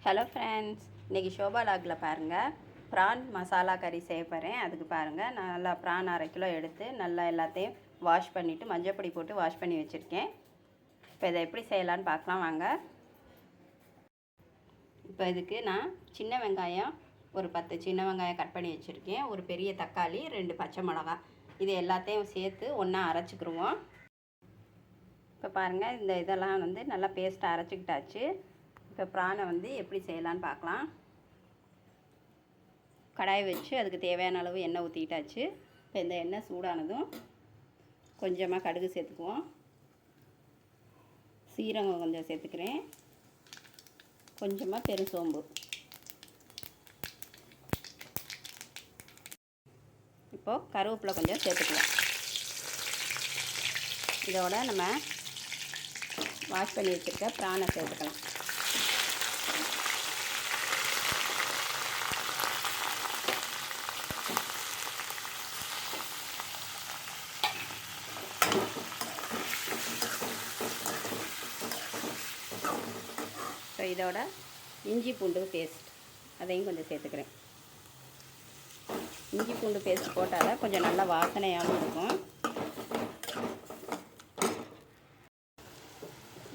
Hello friends, இன்றைக்கி ஷோபா லாகில் பாருங்கள் PRAN masala கறி செய்ய போகிறேன். அதுக்கு பாருங்கள், நான் நல்லா ப்ரான் 1/2 கிலோ எடுத்து நல்லா எல்லாத்தையும் வாஷ் பண்ணிவிட்டு மஞ்சப்பொடி போட்டு வாஷ் பண்ணி வச்சுருக்கேன். இப்போ இதை எப்படி செய்யலான்னு பார்க்கலாம் வாங்க. இப்போ இதுக்கு நான் சின்ன வெங்காயம் ஒரு 10 சின்ன வெங்காயம் கட் பண்ணி வச்சுருக்கேன். ஒரு பெரிய தக்காளி, 2 பச்சை மிளகா, இது எல்லாத்தையும் சேர்த்து ஒன்றா அரைச்சிக்கிடுவோம். இப்போ பாருங்கள், இந்த இதெல்லாம் நல்லா பேஸ்ட்டாக அரைச்சிக்கிட்டாச்சு. இப்போ ப்ரானை எப்படி செய்யலான்னு பார்க்கலாம். கடாய் வச்சு அதுக்கு தேவையான அளவு எண்ணெய் ஊற்றிக்கிட்டாச்சு. இப்போ இந்த எண்ணெய் சூடானதும் கொஞ்சமாக கடுகு சேர்த்துக்குவோம். சீரகம் கொஞ்சம் சேர்த்துக்கிறேன். கொஞ்சமாக பெருசோம்பு. இப்போது கருவேப்பிலை கொஞ்சம் சேர்த்துக்குவோம். இதோட நம்ம வாஷ் பண்ணி வச்சுருக்க ப்ரானை சேர்த்துக்கலாம். இப்போ இதோட இஞ்சி பூண்டு பேஸ்ட் அதையும் கொஞ்சம் சேர்த்துக்கிறேன். இஞ்சி பூண்டு பேஸ்ட் போட்டால் கொஞ்சம் நல்லா வாசனையாகவும் இருக்கும்.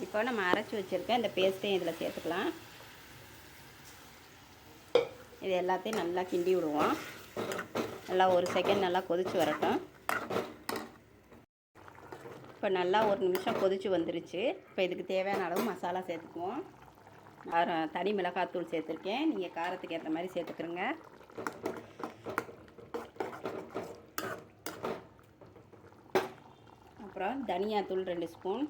இப்போ நம்ம அரைச்சி வச்சுருக்க இந்த பேஸ்ட்டையும் இதில் சேர்த்துக்கலாம். இது எல்லாத்தையும் நல்லா கிண்டி விடுவோம். நல்லா ஒரு செகண்ட் நல்லா கொதித்து வரட்டும். இப்போ நல்லா ஒரு நிமிஷம் கொதித்து வந்துருச்சு. இப்போ இதுக்கு தேவையான அளவு மசாலா சேர்த்துக்குவோம். தனி மிளகாத்தூள் சேர்த்துருக்கேன். நீங்கள் காரத்துக்கு ஏற்ற மாதிரி சேர்த்துக்கிறங்க. அப்புறம் தனியாத்தூள் 2 ஸ்பூன்,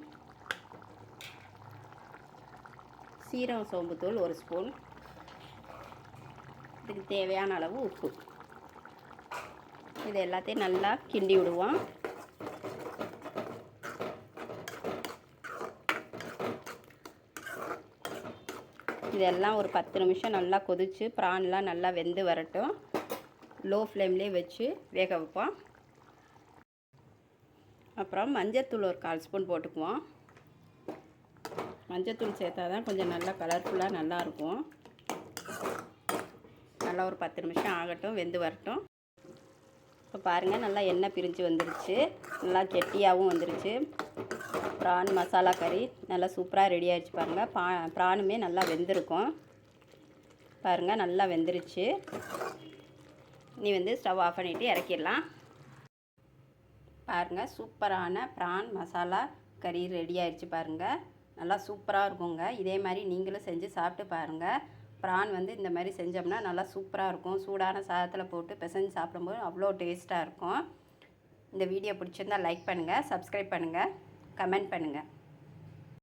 சீரகம் சோம்புத்தூள் 1 ஸ்பூன், இதுக்கு தேவையான அளவு உப்பு. இது எல்லாத்தையும் நல்லா கிண்டி விடுவோம். இதெல்லாம் ஒரு 10 நிமிஷம் நல்லா கொதித்து ப்ரான்லாம் நல்லா வெந்து வரட்டும். லோ ஃப்ளேம்லேயே வச்சு வேக வைப்போம். அப்புறம் மஞ்சத்தூள் ஒரு 1/4 ஸ்பூன் போட்டுக்குவோம். மஞ்சத்தூள் சேர்த்தா தான் கொஞ்சம் நல்லா கலர்ஃபுல்லாக நல்லாயிருக்கும். நல்லா ஒரு 10 நிமிஷம் ஆகட்டும், வெந்து வரட்டும். இப்போ பாருங்கள், நல்லா எண்ணெய் பிரிஞ்சு வந்துருச்சு. நல்லா கெட்டியாகவும் வந்துருச்சு. ப்ரான் மசாலா கறி நல்லா சூப்பராக ரெடி ஆகிடுச்சு. பாருங்கள், ப்ரானுமே நல்லா வெந்திருக்கும். பாருங்கள், நல்லா வெந்துருச்சு. நீ ஸ்டவ் ஆஃப் பண்ணிவிட்டு இறக்கிடலாம். பாருங்கள், சூப்பரான ப்ரான் மசாலா கறி ரெடி ஆகிடுச்சு. பாருங்கள், நல்லா சூப்பராக இருக்குங்க. இதே மாதிரி நீங்களும் செஞ்சு சாப்பிட்டு பாருங்கள். ப்ரான் இந்த மாதிரி செஞ்சோம்னா நல்லா சூப்பராக இருக்கும். சூடான சாதத்தில் போட்டு பிசைஞ்சு சாப்பிடும்போது அவ்வளோ டேஸ்ட்டாக இருக்கும். இந்த வீடியோ பிடிச்சிருந்தால் லைக் பண்ணுங்கள், சப்ஸ்கிரைப் பண்ணுங்கள், கமெண்ட் பண்ணுங்கள்.